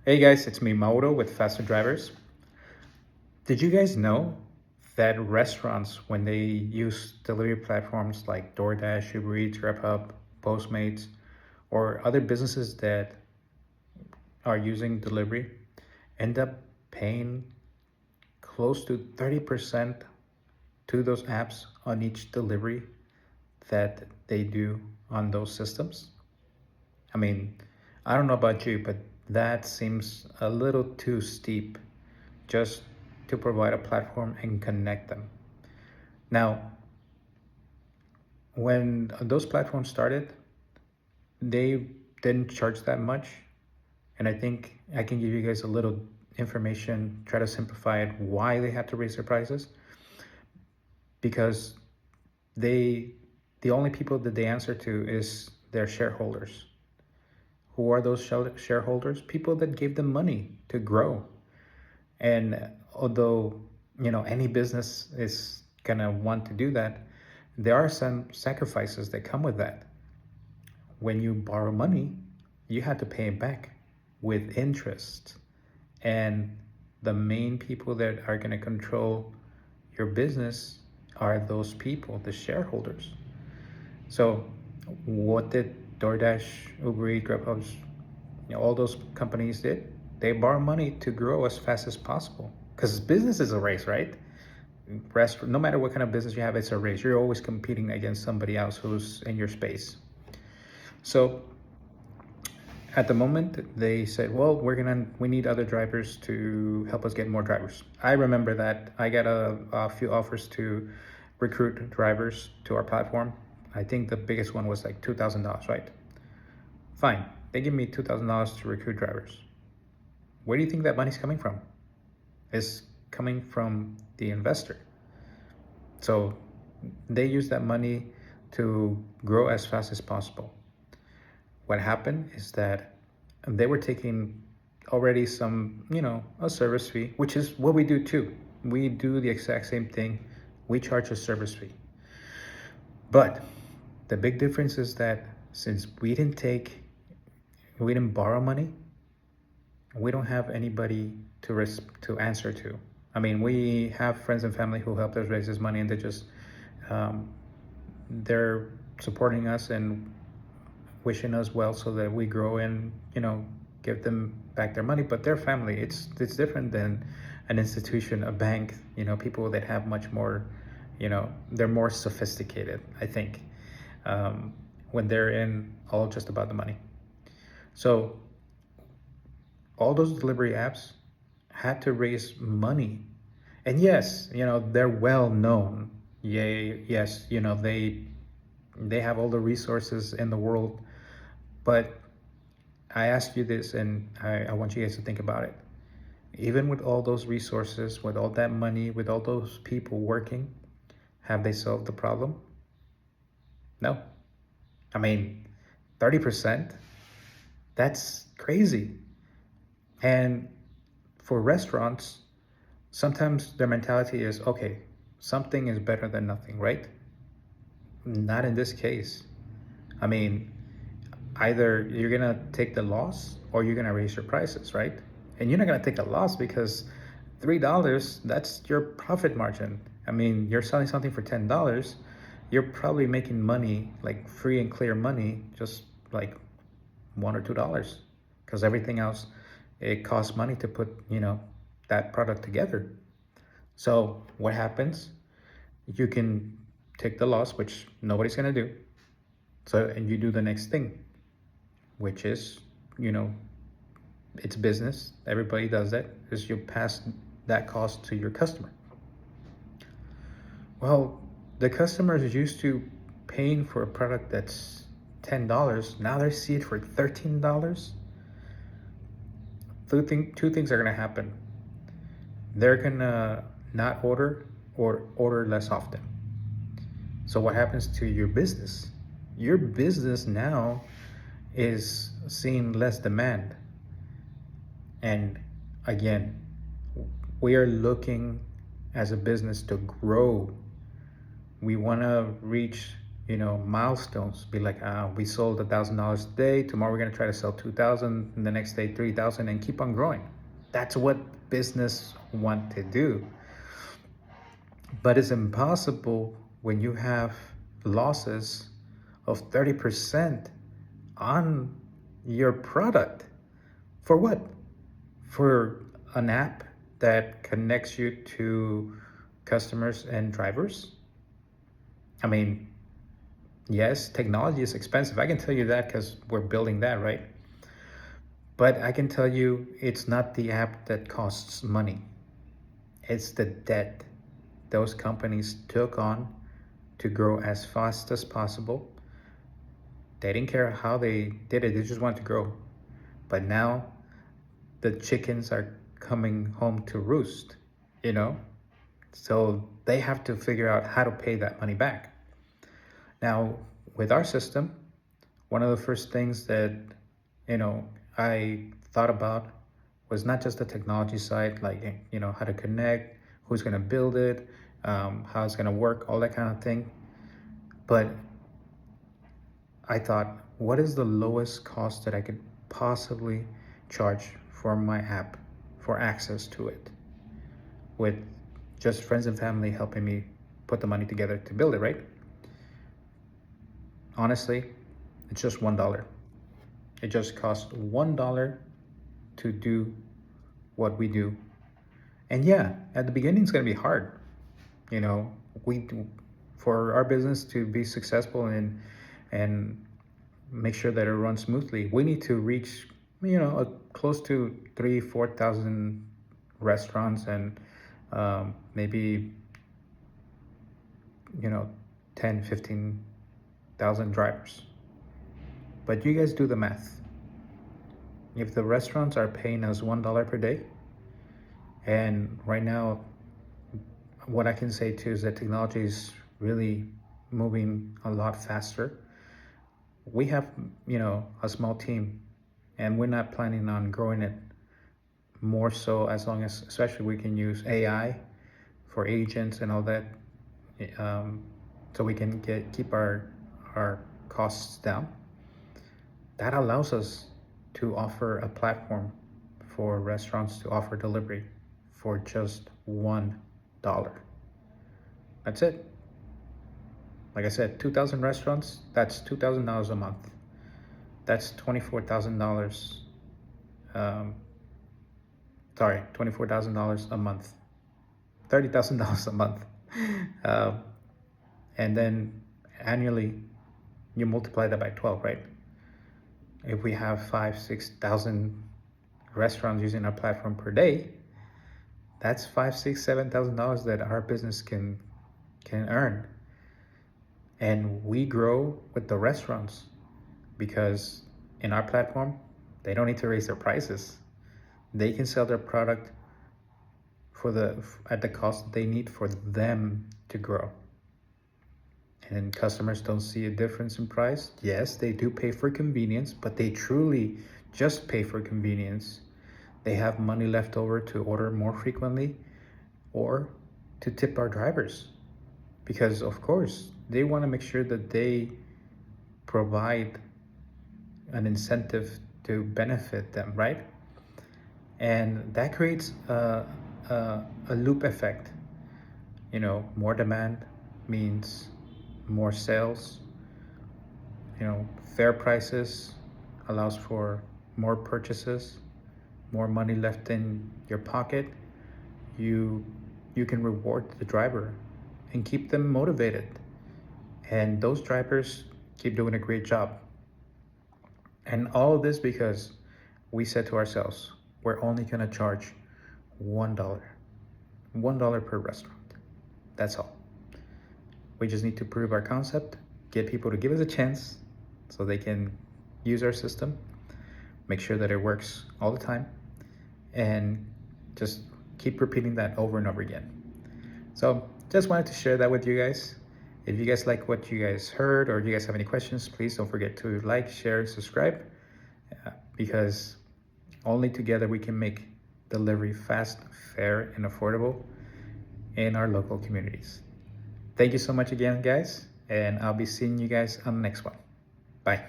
Hey guys, it's me Mauro with Faster Drivers. Did you guys know that restaurants, when they use delivery platforms like DoorDash, Uber Eats, Grubhub, Postmates, or other businesses that are using delivery, end up paying close to 30% to those apps on each delivery that they do on those systems? I mean, I don't know about you, but that seems a little too steep just to provide a platform and connect them. Now, when those platforms started, they didn't charge that much. And I think I can give you guys a little information, try to simplify it, why they had to raise their prices. Because they, the only people that they answer to is their shareholders. Who are those shareholders? People that gave them money to grow. And although, any business is gonna want to do that, there are some sacrifices that come with that. When you borrow money, you have to pay it back with interest. And the main people that are gonna control your business are those people, the shareholders. So what did DoorDash, Uber Eats, Grubhub, all those companies did? They borrow money to grow as fast as possible. Because business is a race, right? No matter what kind of business you have, it's a race. You're always competing against somebody else who's in your space. So at the moment, they said, well, we need other drivers to help us get more drivers. I remember that I got a few offers to recruit drivers to our platform. I think the biggest one was like $2,000, right? Fine. They give me $2,000 to recruit drivers. Where do you think that money's coming from? It's coming from the investor. So they use that money to grow as fast as possible. What happened is that they were taking already some, a service fee, which is what we do too. We do the exact same thing. We charge a service fee. But the big difference is that since we didn't borrow money, we don't have anybody to answer to. I mean, we have friends and family who helped us raise this money, and um, they're supporting us and wishing us well so that we grow and give them back their money. But their family, it's different than an institution, a bank. People that have much more, they're more sophisticated, I think, when they're in all just about the money. So all those delivery apps had to raise money. And yes, they're well known. Yay, yes, they have all the resources in the world. But I ask you this, and I want you guys to think about it. Even with all those resources, with all that money, with all those people working, have they solved the problem? No. I mean, 30%, that's crazy. And for restaurants, sometimes their mentality is, okay, something is better than nothing, right? Not in this case. I mean, either you're gonna take the loss or you're gonna raise your prices, right? And you're not gonna take a loss because $3, that's your profit margin. I mean, you're selling something for $10, you're probably making money, like free and clear money, just like $1 or $2, because everything else, it costs money to put, that product together. So what happens? You can take the loss, which nobody's gonna do. So, and you do the next thing, which is, you know, it's business. Everybody does that, is you pass that cost to your customer. Well, the customer is used to paying for a product that's $10. Now they see it for $13. Two things are gonna happen. They're gonna not order or order less often. So what happens to your business? Your business now is seeing less demand. And again, we are looking as a business to grow. We want to reach milestones. Be like, we sold $1,000 today. Tomorrow we're gonna try to sell 2,000, and the next day 3,000, and keep on growing. That's what business want to do. But it's impossible when you have losses of 30% on your product. For what? For an app that connects you to customers and drivers? I mean, yes, technology is expensive. I can tell you that because we're building that, right? But I can tell you it's not the app that costs money. It's the debt those companies took on to grow as fast as possible. They didn't care how they did it, they just wanted to grow. But now the chickens are coming home to roost, you know? So they have to figure out how to pay that money back. Now, with our system, one of the first things that, I thought about was not just the technology side, like, how to connect, who's gonna build it, how it's gonna work, all that kind of thing. But I thought, what is the lowest cost that I could possibly charge for my app, for access to it, with just friends and family helping me put the money together to build it, right? Honestly, it's just $1. It just costs $1 to do what we do. And yeah, at the beginning, it's gonna be hard. We for our business to be successful and make sure that it runs smoothly, we need to reach, close to 3,000-4,000 restaurants and maybe 10,000-15,000 drivers. But you guys do the math. If the restaurants are paying us $1 per day, and right now, what I can say too is that technology is really moving a lot faster. We have, a small team, and we're not planning on growing it more so, as long as, especially, we can use AI for agents and all that, so we can keep our costs down. That allows us to offer a platform for restaurants to offer delivery for just $1. That's it. Like I said, 2,000 restaurants, that's $2,000 a month. That's $24,000. $24,000 a month. $30,000 a month. And then annually, you multiply that by 12, right? If we have 5,000-6,000 restaurants using our platform per day, that's $5,000-$7,000 that our business can earn. And we grow with the restaurants, because in our platform, they don't need to raise their prices. They can sell their product at the cost they need for them to grow. And customers don't see a difference in price. Yes, they do pay for convenience, but they truly just pay for convenience. They have money left over to order more frequently or to tip our drivers, because of course they want to make sure that they provide an incentive to benefit them, right? And that creates a loop effect. More demand means more sales. Fair prices allows for more purchases, more money left in your pocket. You can reward the driver and keep them motivated, and those drivers keep doing a great job. And all of this because we said to ourselves, we're only going to charge $1 per restaurant. That's all. We just need to prove our concept, get people to give us a chance so they can use our system, make sure that it works all the time, and just keep repeating that over and over again. So just wanted to share that with you guys. If you guys like what you guys heard, or you guys have any questions, please don't forget to like, share, and subscribe, because only together we can make delivery fast, fair, and affordable in our local communities. Thank you so much again, guys, and I'll be seeing you guys on the next one. Bye.